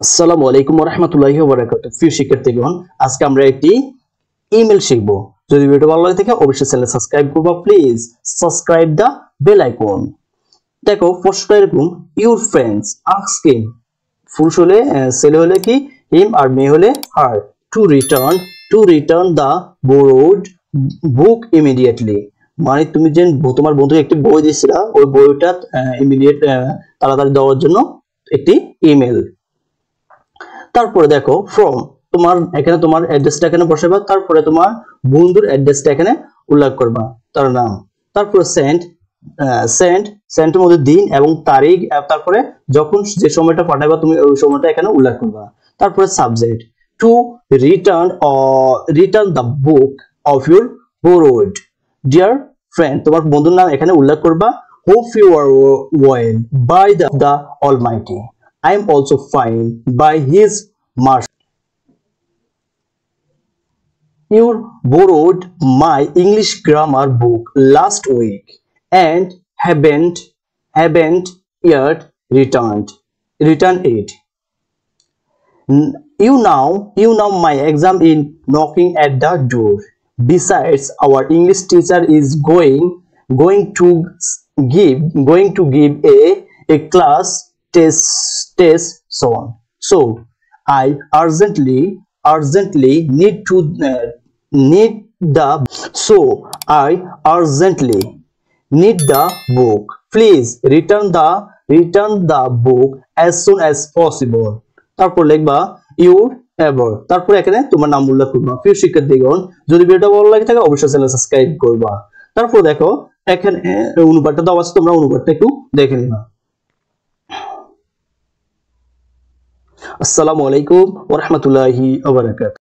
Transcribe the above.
আসসালামু আলাইকুম ওয়া রাহমাতুল্লাহি ওয়া বারাকাতুহু। প্রিয় শিক্ষার্থীগণ, আজকে আমরা একটি ইমেল শিখব। যদি ভিডিও ভালো লাগে থাকে অবশ্যই চ্যানেল সাবস্ক্রাইব করবা। Please subscribe the bell icon. দেখো প্রশ্নটা এরকম, ইউর ফ্রেন্ডস আস্কিং, পুরুষ হলে ছেলে হলে কি হিম আর মেয়ে হলে her, to return the borrowed book immediately. মানে তুমি যে তোমার বন্ধুকে একটি বই দিয়েছিলা ওই বইটা ইমিডিয়েট তাড়াতাড়ি দেওয়ার জন্য একটি ইমেল। তারপরে দেখো ফ্রম, তোমার অ্যাড্রেসটা এখানে বসাবা, তারপরে তোমার বন্ধুর অ্যাড্রেসটা এখানে উল্লেখ করবা, তার নাম। তারপরে সেন্টের মধ্যে দিন এবং তারিখ, তারপরে যখন যে সময়টা পাঠাবা তুমি ওই সময়টা এখানে উল্লেখ করবা। তারপরে subject, to return the book of your borrowed dear friend, তোমার বন্ধুর নাম এখানে উল্লেখ করবা। Hope you are well by the almighty, I am also fine by his mercy. You borrowed my English grammar book last week and haven't yet returned it. You know my exam is knocking at the door. Besides, our English teacher is going to give a class test soon. So I urgently need the book. Please return the book as soon as possible. তারপর লিখবা your ever, তারপর এখানে তোমার নাম উল্লেখ করবা। প্রিয় শিক্ষার্থীগণ, যদি ভিডিওটা ভালো লাগে থাকে অবশ্যই চ্যানেল সাবস্ক্রাইব করবা। তারপর দেখো এখানে অনুবাদটা দেওয়া আছে, তোমরা অনুবাদটা একটু দেখে নিবা। আসসালামু আলাইকুম ওয়া রাহমাতুল্লাহি ওয়া বারাকাতুহু।